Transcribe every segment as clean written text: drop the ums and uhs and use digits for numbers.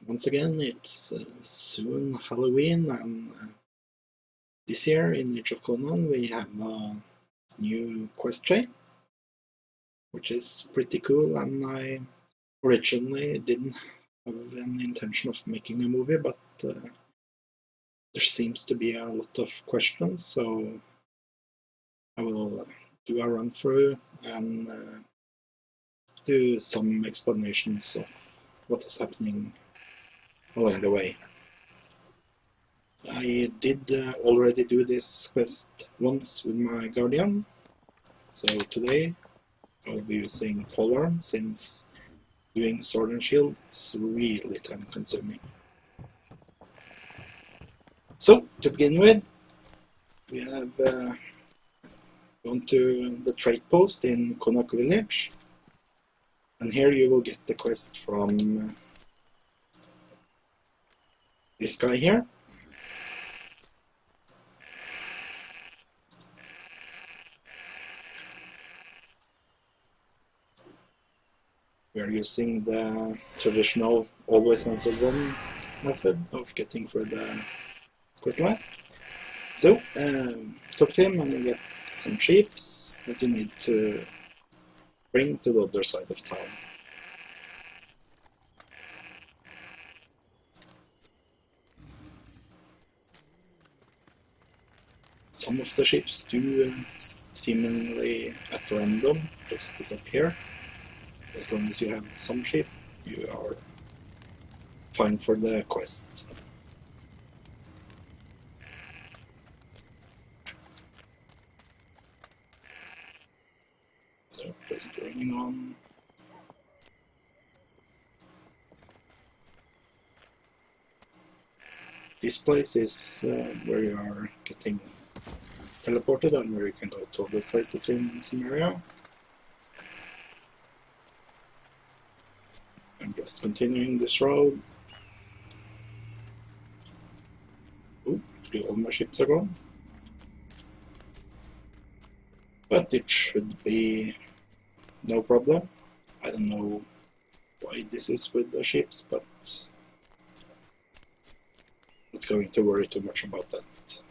Once again, it's soon Halloween, and this year in Age of Conan we have a new quest chain, which is pretty cool, and I originally didn't have any intention of making a movie, but there seems to be a lot of questions, so I will do a run through and do some explanations of what is happening along the way. I did already do this quest once with my Guardian, so today I'll be using Polearm, since doing Sword and Shield is really time consuming. So, to begin with, we have gone to the trade post in Konak village, and here you will get the quest from this guy here. We are using the traditional always answer one method of getting through the questline. So, talk to him and you get some sheep that you need to bring to the other side of town. Some of the ships do seemingly at random just disappear. As long as you have some ship, you are fine for the quest. So just running on. This place is where you are getting teleported and where you can go to other places in Samaria. I'm just continuing this road. Oh, actually all my ships are gone. But it should be no problem. I don't know why this is with the ships, but not going to worry too much about that.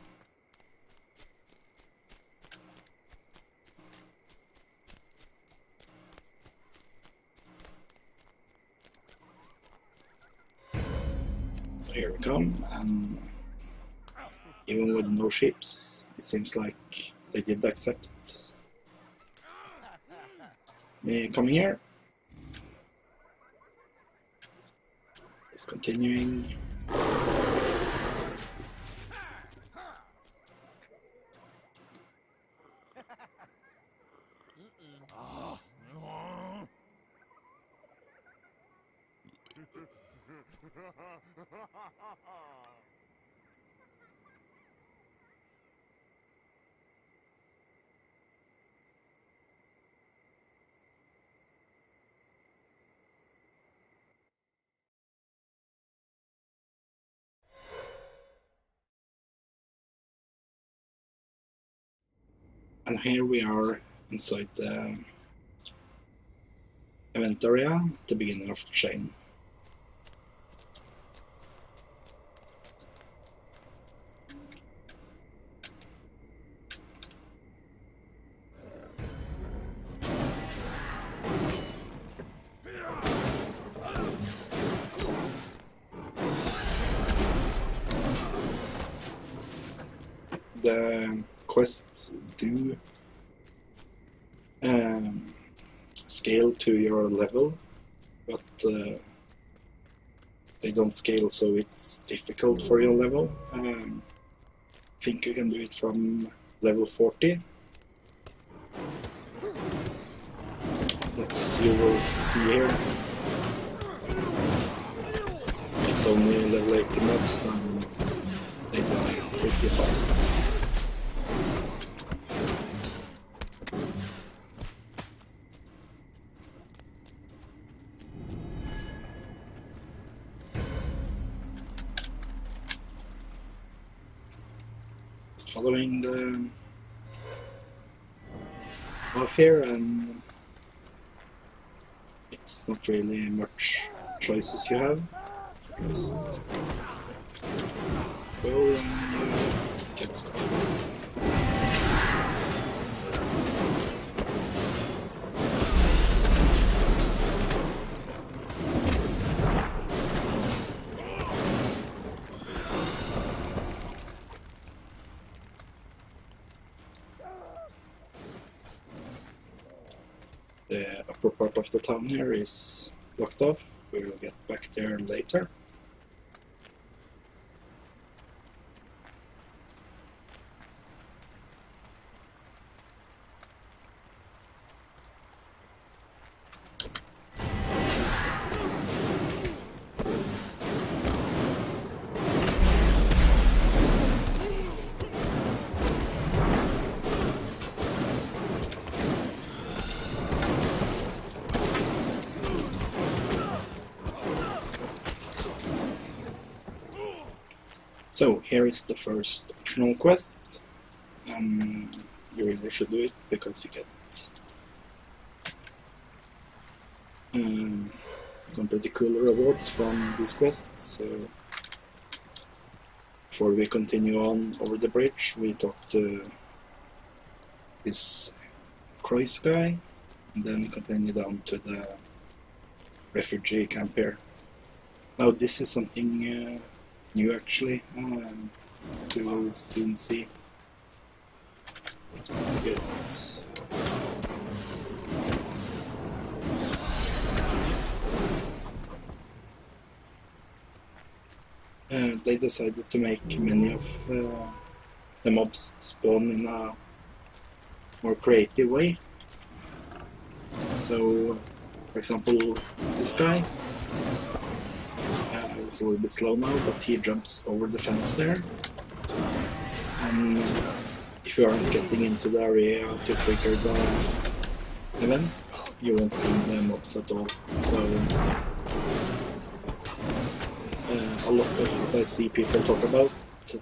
So here we come, and even with no ships, it seems like they did accept me coming here. Just continuing. And here we are inside the event area at the beginning of the chain. The quests do scale to your level, but they don't scale so it's difficult for your level. I think you can do it from level 40. That's you will see here. It's only level 80 mobs and they die pretty fast. Following the path here, and it's not really much choices you have. Just go and get stuff. The upper part of the town here is blocked off. We'll get back there later. So here is the first optional quest, and you really should do it because you get some pretty cool rewards from this quest. So before we continue on over the bridge, we talk to this Croix guy, and then continue down to the refugee camp here. Now this is something new actually, so we'll soon see. They decided to make many of the mobs spawn in a more creative way. So, for example, this guy is a little bit slow now, but he jumps over the fence there, and if you aren't getting into the area to trigger the event, you won't find the mobs at all. So a lot of what I see people talk about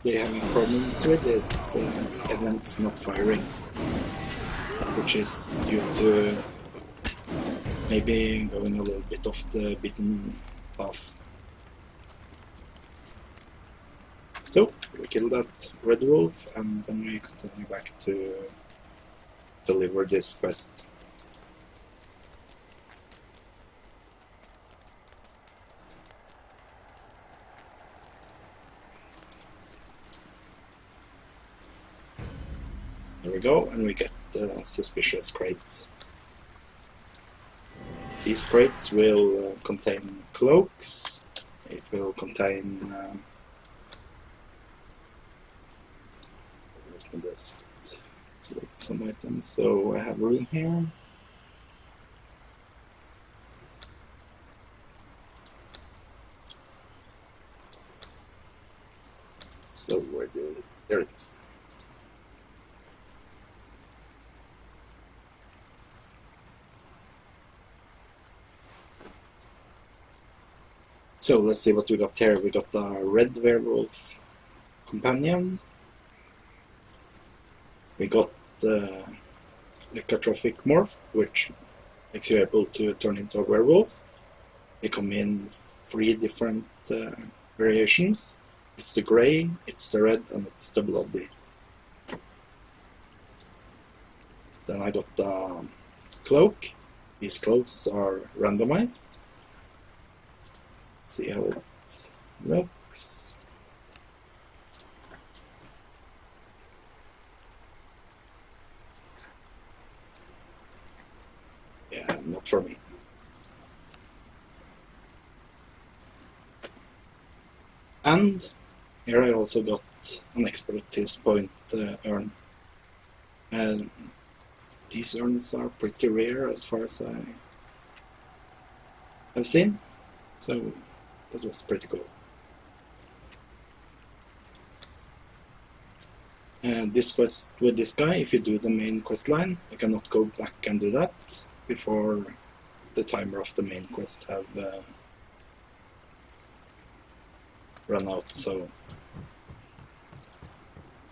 they having problems with is events not firing, which is due to maybe going a little bit off the beaten path. So we kill that red wolf, and then we continue back to deliver this quest. There we go, and we get the suspicious crate. These crates will contain cloaks. It will contain let me just select some items. So I have room here. So where did it? There it is. So let's see what we got here. We got a red werewolf companion. We got the lycanthropic morph, which makes you able to turn into a werewolf. They come in 3 different variations. It's the grey, it's the red, and it's the bloody. Then I got the cloak. These cloaks are randomized. See how it looks. Yeah, not for me. And here I also got an expertise point urn. And these urns are pretty rare as far as I have seen. So that was pretty cool. And this quest with this guy, if you do the main quest line, you cannot go back and do that before the timer of the main quest have run out. So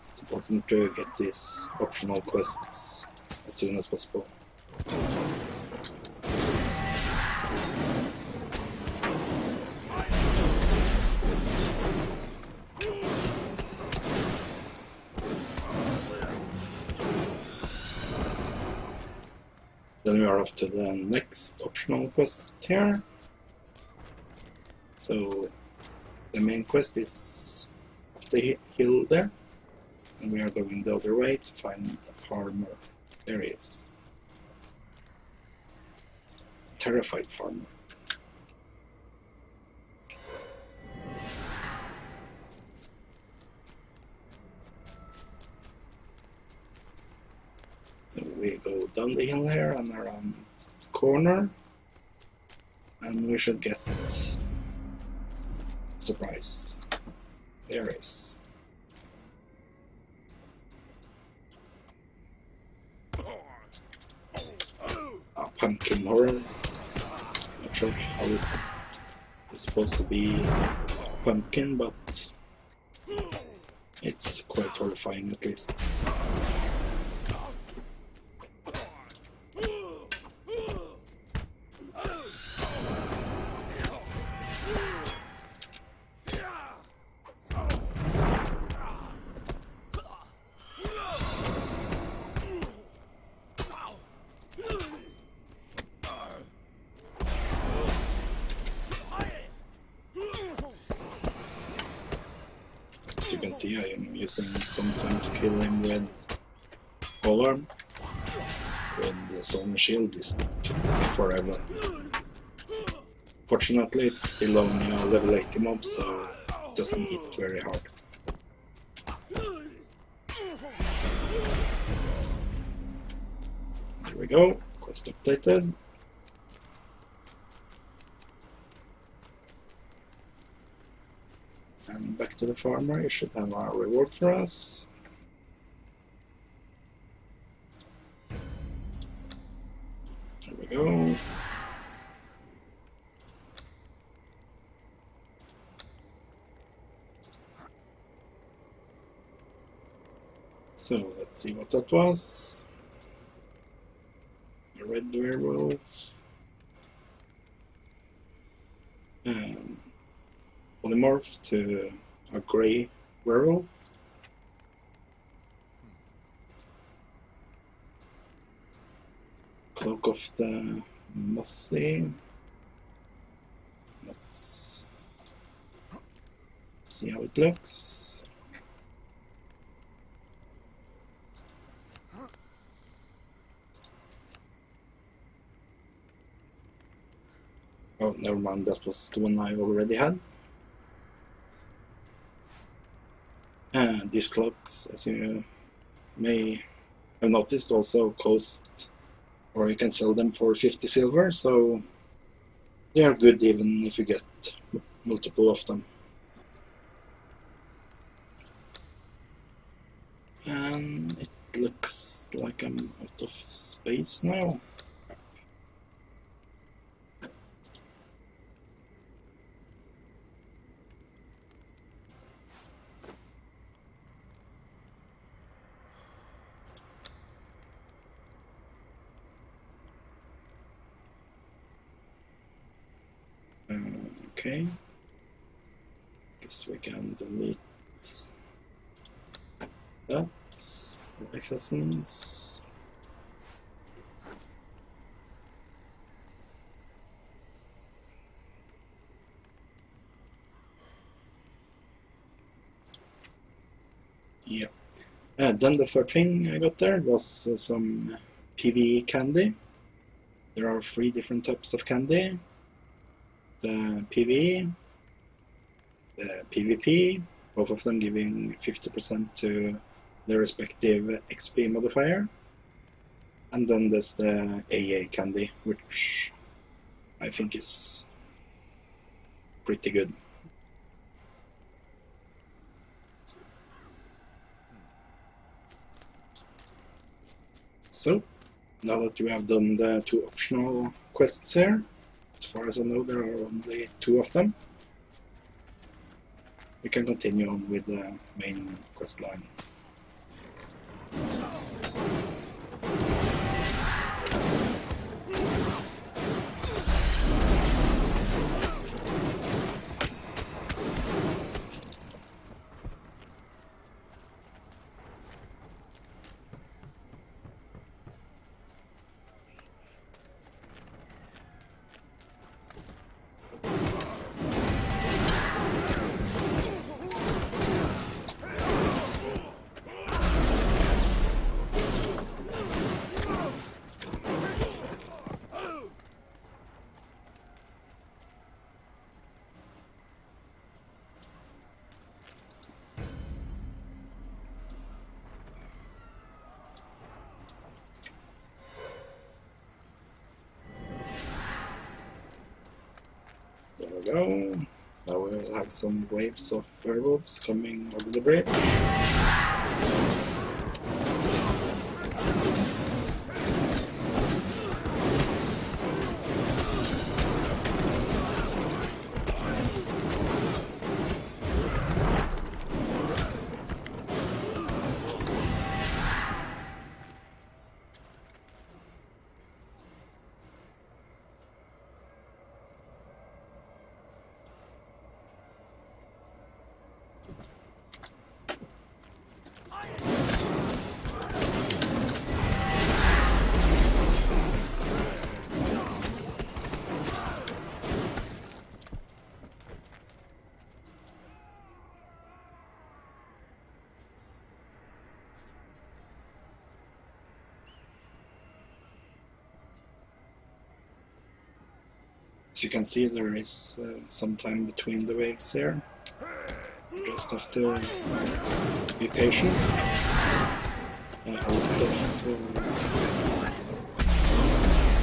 it's important to get these optional quests as soon as possible. Then we are off to the next optional quest here. So the main quest is up the hill there, and we are going the other way to find the farmer. There he is. Terrified farmer. So we go down the hill here and around the corner, and we should get surprise. There is. A pumpkin horror. Not sure how it's supposed to be a pumpkin, but it's quite horrifying at least. As you can see, I am using some time to kill him with polearm. With the Solar Shield, this took forever. Fortunately, it's still only a level 80 mob, so it doesn't hit very hard. There we go, quest updated. And back to the farmer, you should have a reward for us. There we go. So let's see what that was. A red werewolf. Polymorph to a grey werewolf. Cloak of the Mossy. Let's see how it looks. Oh, never mind, that was the one I already had. And these cloaks, as you may have noticed, also cost, or you can sell them for 50 silver, so they are good even if you get multiple of them. And it looks like I'm out of space now. Okay, guess we can delete that. Life essence. Yeah. Then the third thing I got there was some PvE candy. There are 3 different types of candy. The PvE, the PvP, both of them giving 50% to their respective XP modifier. And then there's the AA candy, which I think is pretty good. So, now that we have done the 2 optional quests here, as far as I know there are only 2 of them, we can continue on with the main quest line. we go. Now we'll have some waves of werewolves coming over the bridge. As you can see, there is some time between the waves here. You just have to be patient. A lot of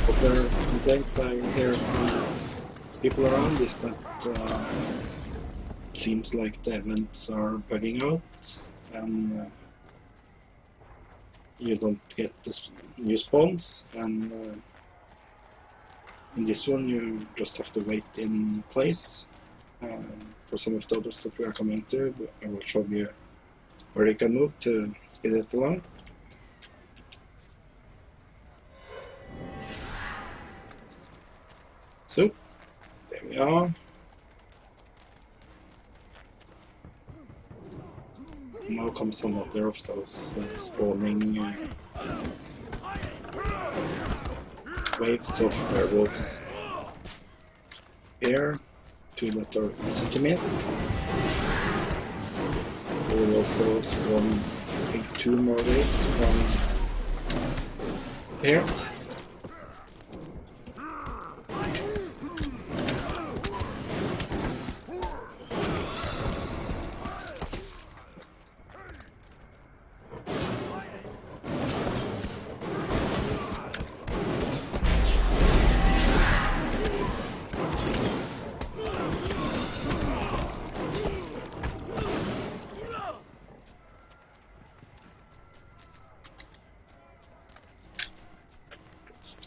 other complaints I hear from people around is that it seems like the events are bugging out and you don't get the new spawns, and in this one you just have to wait in place. For some of the others that we are coming to, I will show you where you can move to speed it along. So, there we are. Now comes another of those spawning waves of werewolves. Here, two that are easy to miss. We will also spawn, I think, 2 more waves from here.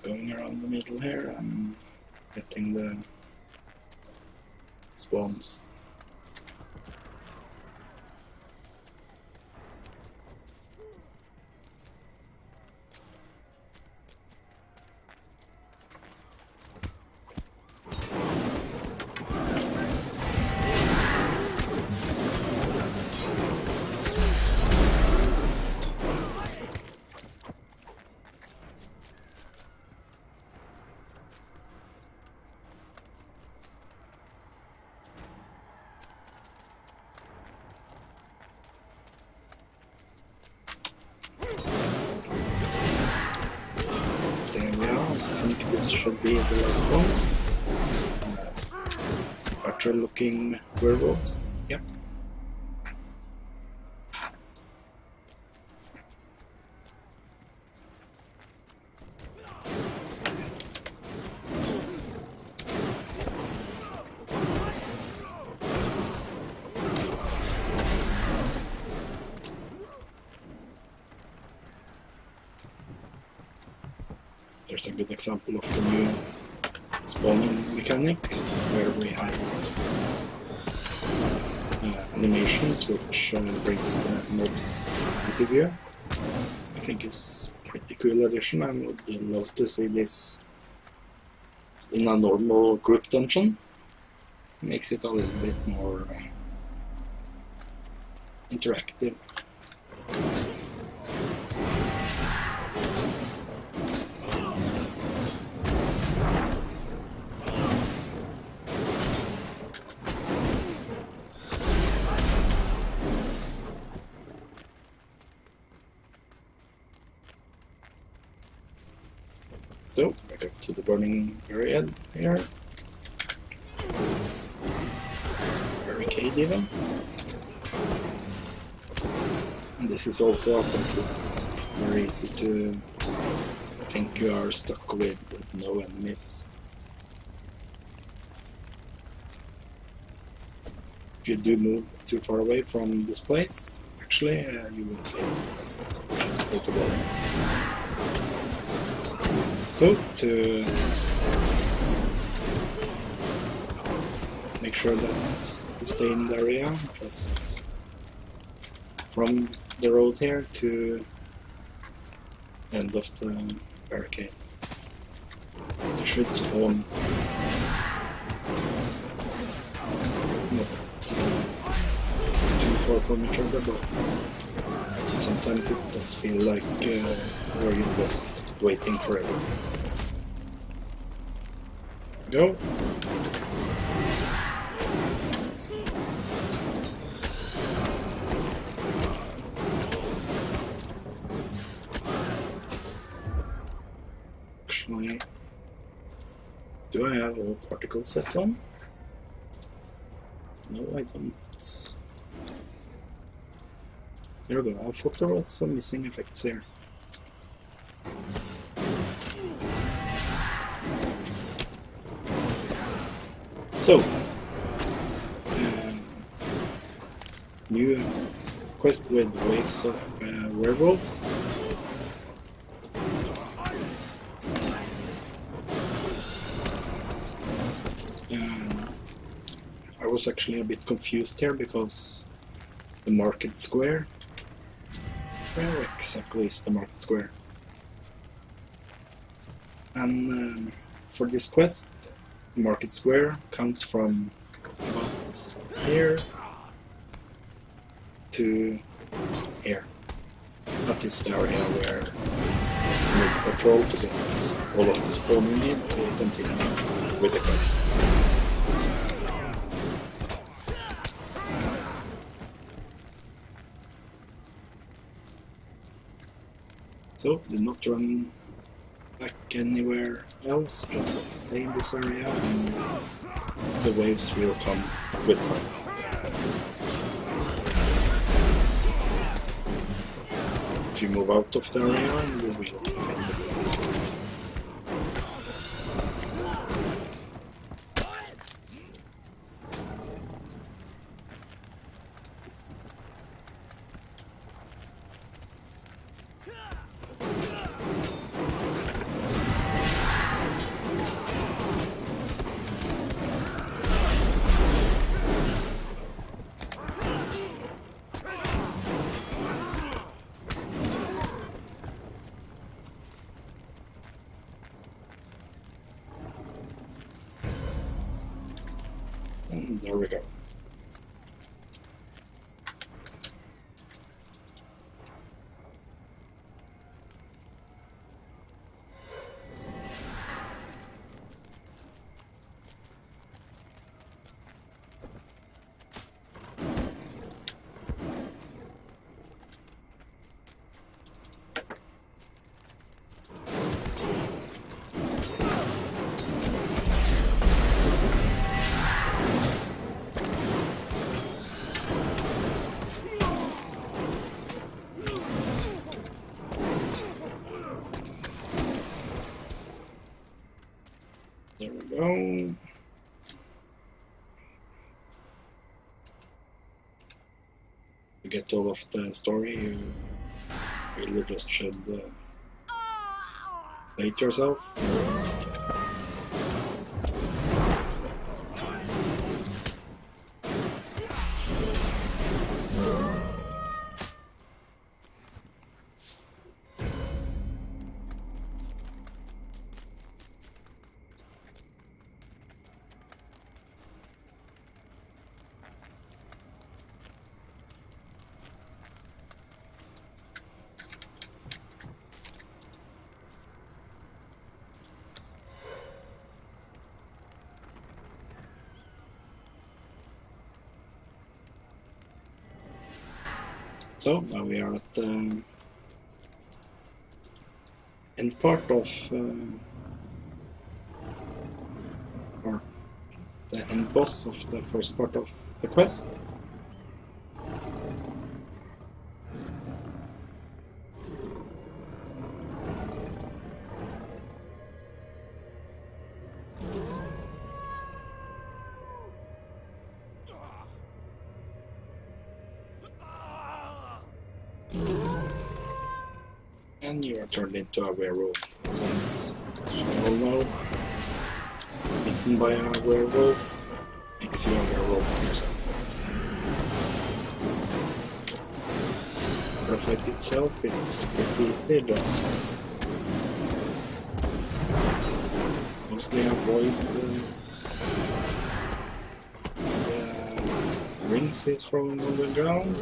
Going around the middle here, I'm getting the spawns. This should be the last one. Archer looking werewolves. Yep. There's a good example of the new spawning mechanics, where we have animations which brings the mobs into view. I think it's a pretty cool addition. I would love to see this in a normal group dungeon. Makes it a little bit more interactive. So, back up to the burning area here. Barricade even. And this is also a place it's very easy to think you are stuck with no enemies. If you do move too far away from this place, actually you will fail the quest, which is pretty boring. So to make sure that you stay in the area, just from the road here to end of the barricade. They should spawn not too far from each other, but sometimes it does feel like where you're just waiting forever. Go! Actually, do I have all particles set on? No, I don't. There we go. I thought there was some missing effects here. So, new quest with waves of werewolves. I was actually a bit confused here because the market square. Where exactly is the market square? And for this quest, the market square counts from about here to here. That is the area where you need to patrol to get all of the spawn you need to continue with the quest. So, do not run back anywhere else, just stay in this area and the waves will come with time. If you move out of the area, you will find the quest. And there we go. There we go. To get all of the story, you really just should play it yourself. So now we are at the end part of, or the end boss of the first part of the quest. And you are turned into a werewolf, since, as you all know, bitten by a werewolf makes you a werewolf yourself. The fight itself is pretty easy, just mostly avoid the rings he's throwing on the ground.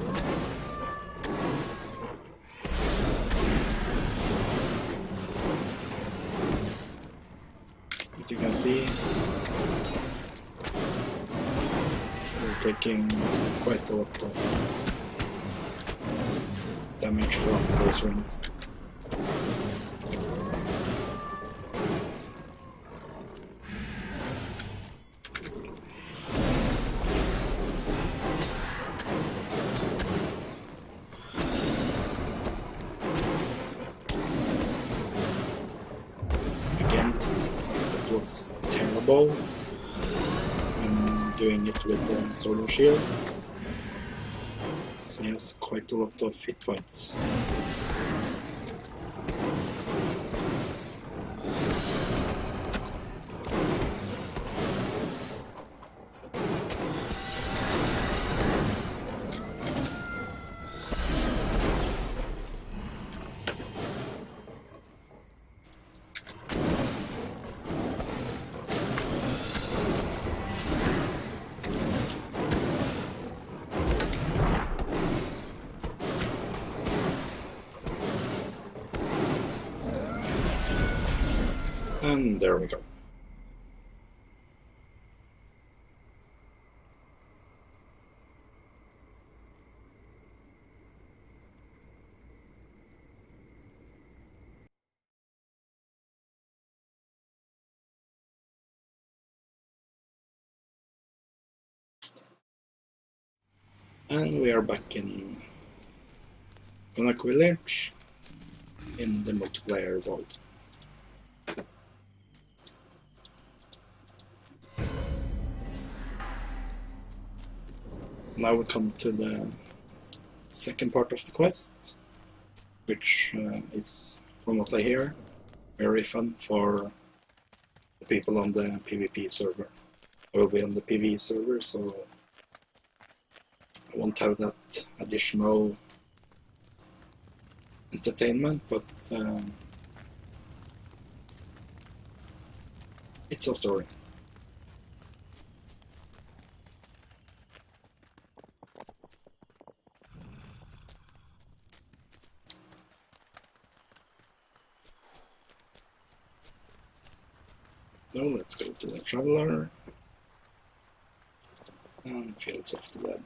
As you can see, we're taking quite a lot of damage from those rings. Again, this is a fight that was terrible when doing it with the solar shield. So he has quite a lot of hit points. And there we go. And we are back in Konak Village in the multiplayer world. Now we come to the second part of the quest, which is, from what I hear, very fun for the people on the PvP server. I will be on the PvE server, so I won't have that additional entertainment, but it's a story. So let's go to the Traveler and Fields of the Dead.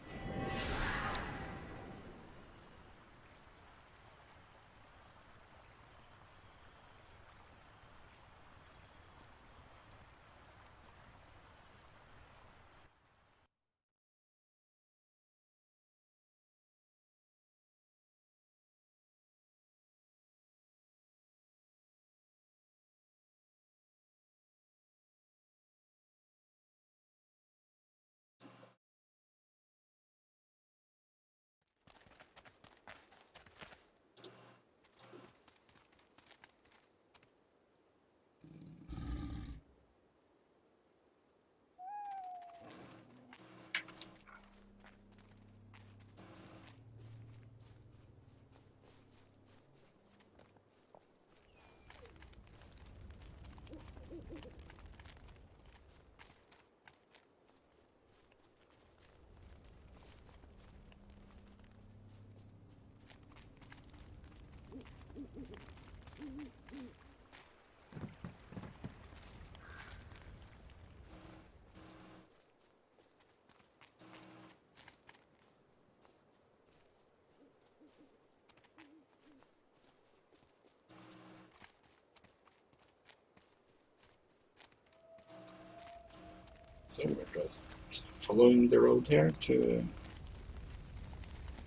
So we're just following the road here to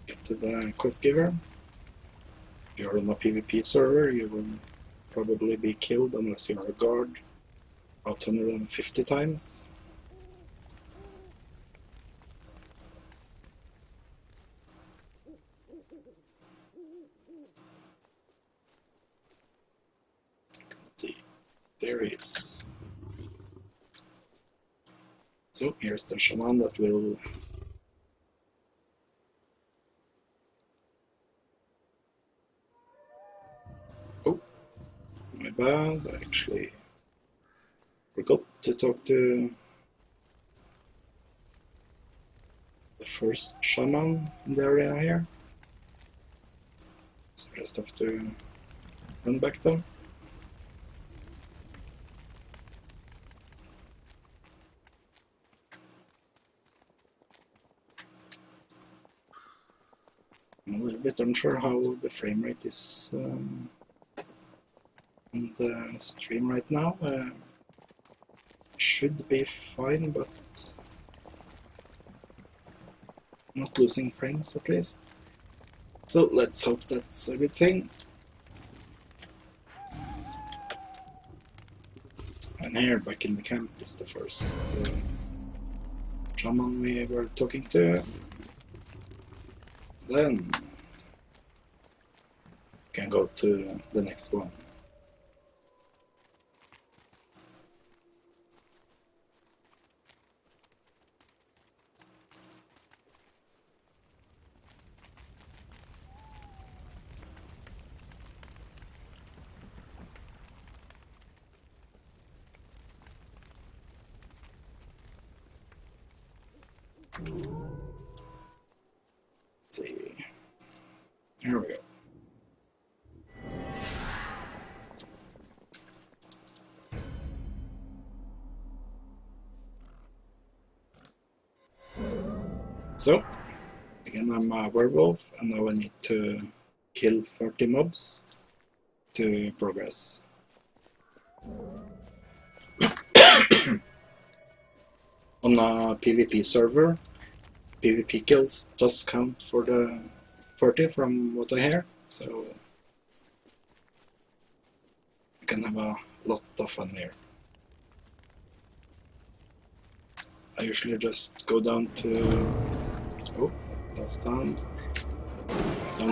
get to the quest giver. If you're on a PvP server, you will probably be killed unless you are a guard about 150 times. there is. So here's the shaman that will my bad, I actually forgot to talk to the first shaman in the area here. So I just have to run back down. I'm a little bit unsure how the frame rate is on the stream right now. Should be fine, but not losing frames at least. So let's hope that's a good thing. And here, back in the camp, is the first shaman we were talking to. Then we can go to the next one. Let's see. Here we go. So, again I'm a werewolf, and now I need to kill 30 mobs to progress. On a PvP server, PvP kills just count for the 30 from what I hear, so you can have a lot of fun here. I usually just go down to... oh, last down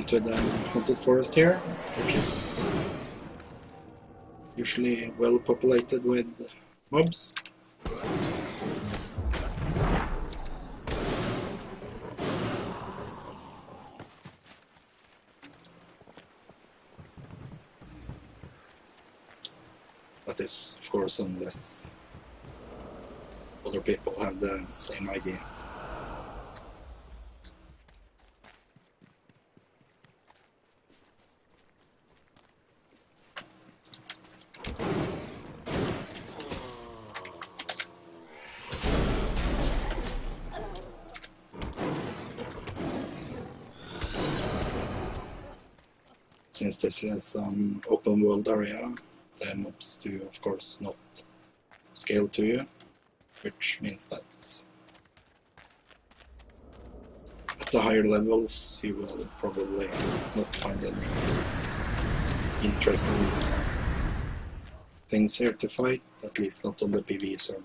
to the haunted forest here, which is usually well populated with mobs. That is, of course, unless other people have the same idea. Since this is an open world area, the mobs do, of course, not scale to you, which means that at the higher levels you will probably not find any interesting things here to fight, at least not on the PvE server.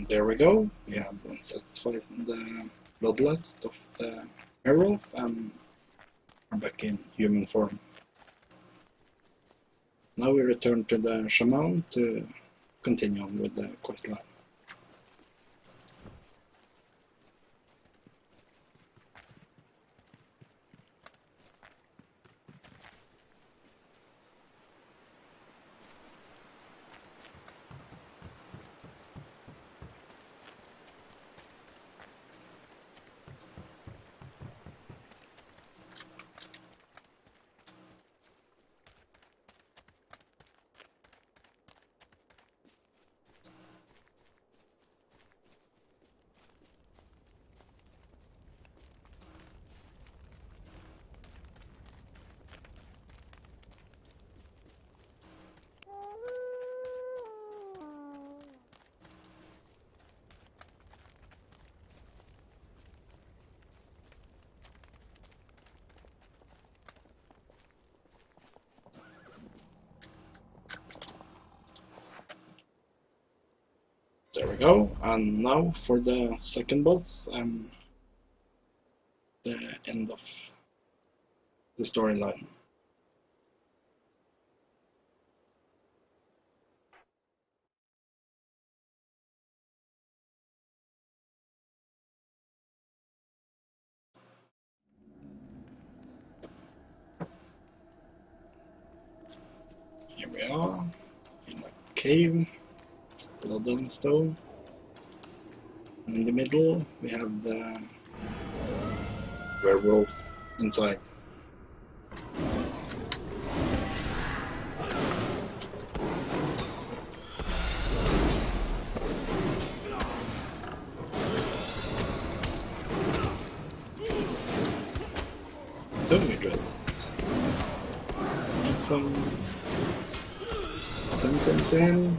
there we go. We have satisfied the bloodlust of the werewolf and are back in human form. Now we return to the shaman to continue on with the questline. There we go, and now for the second boss and the end of the storyline. Here we are, in a cave, blood and stone. In the middle, we have the werewolf inside. So we just need some sense into him.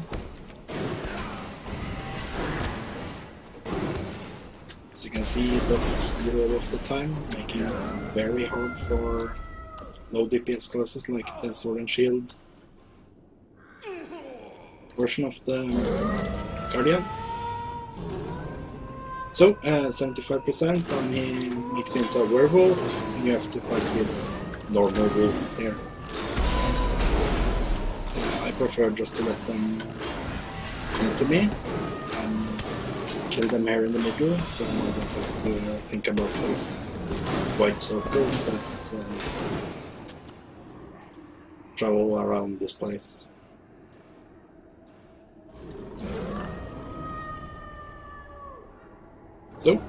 As you can see, it does heal all of the time, making it very hard for low DPS classes like the Sword and Shield version of the Guardian. So, 75%, and he makes you into a werewolf, and you have to fight these normal wolves here. I prefer just to let them come to me and kill them here in the middle, so I don't have to think about those white circles that travel around this place. So,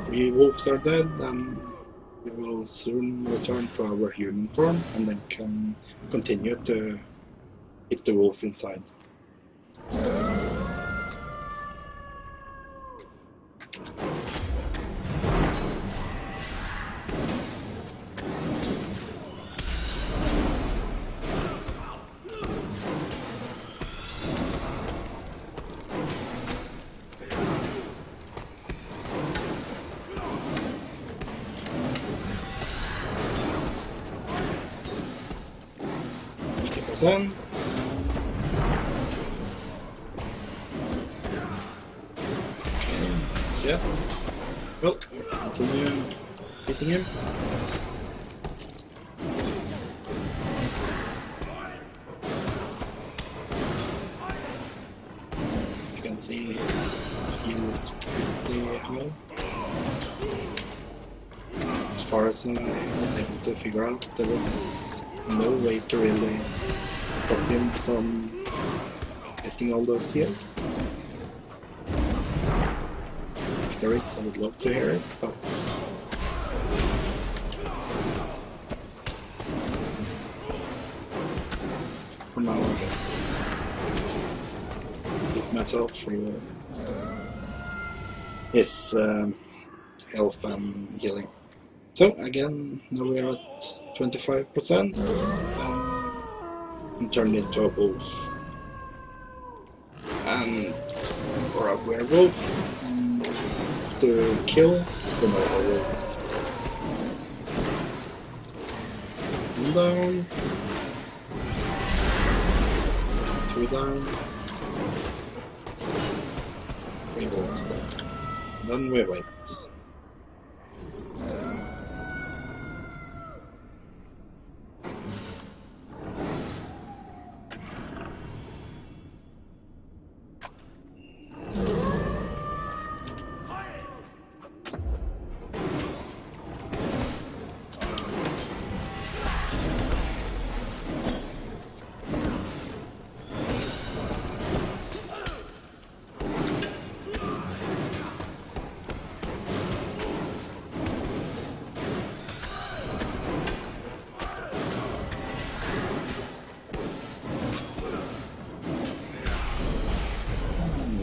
3 wolves are dead, and we will soon return to our human form and then can continue to hit the wolf inside. Okay, yeah. Well, let's continue hitting him. As you can see, his heal is pretty high. As far as I was able to figure out, there was no way to really stop him from getting all those heals. If there is, I would love to hear it, but for now I just hit myself through his health and healing. So again, now we are at 25% and turned into a wolf. And or a werewolf, and have to kill the normal wolves. 1 down, 2 down, 3 wolves there. Then we wait.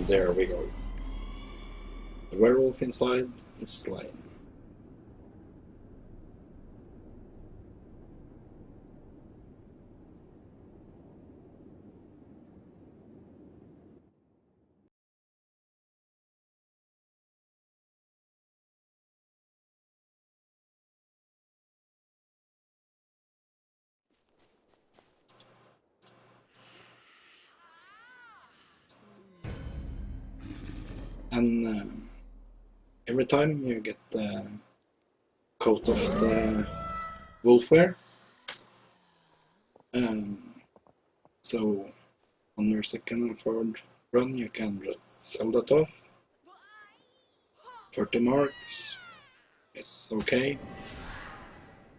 There we go. The werewolf inside is slain. And every time you get the coat of the wolfware, so on your second and third run you can just sell that off. 30 marks is okay,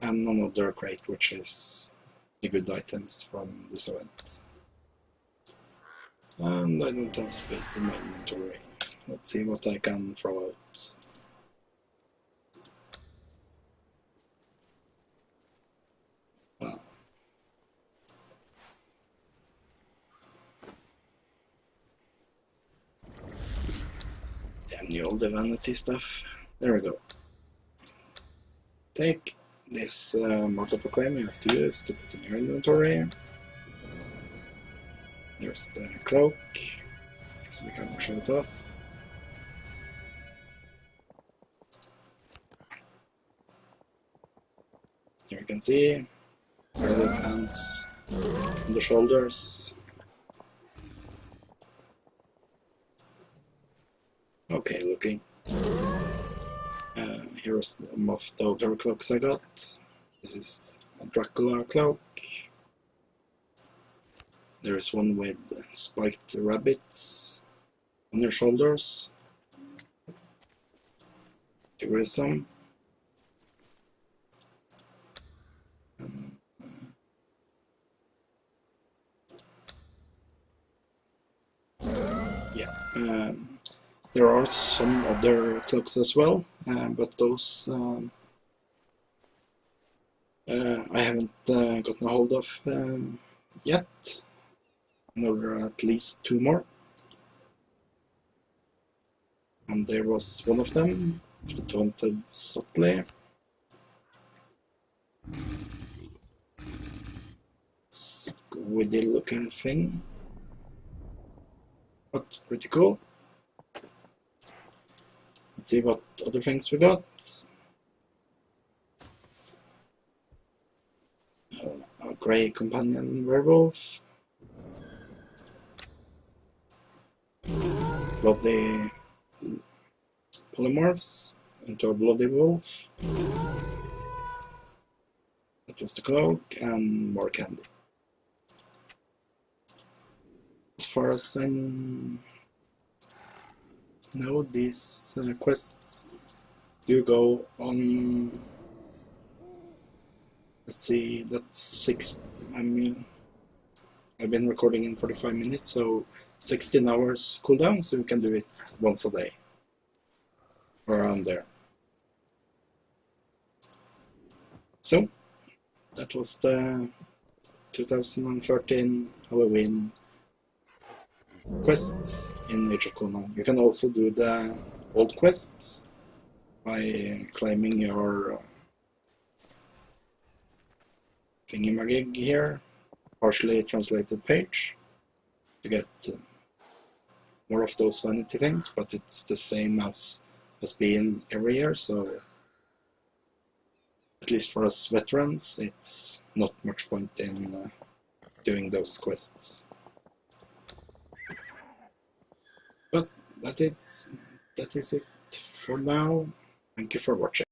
and another crate, which is the good items from this event. And I don't have space in my inventory. Let's see what I can throw out. Damn you, all the vanity stuff. There we go. Take this multiple claim you have to use to put in your inventory. There's the cloak, so we can show it off. Here you can see werewolf hands on the shoulders. Okay looking. Here's some of the other cloaks I got. This is a Dracula cloak. There is one with spiked rabbits on your shoulders. Gruesome. Yeah. There are some other cloaks as well, but those I haven't gotten a hold of yet. And there are at least 2 more. And there was one of them, the taunted subtly. Squiddy looking thing. But pretty cool. Let's see what other things we got. A grey companion werewolf. Bloody polymorphs into a bloody wolf. That was the cloak, and more candy. As far as I know, these quests do go on. Let's see, that's 6. I've been recording in 45 minutes, so 16 hours cooldown, so you can do it once a day. Around there. So, that was the 2013 Halloween quests in Age of Conan. You can also do the old quests by claiming your thingamajig here, partially translated page, to get more of those vanity things, but it's the same as being every year, so at least for us veterans, it's not much point in doing those quests. But that is it for now. Thank you for watching.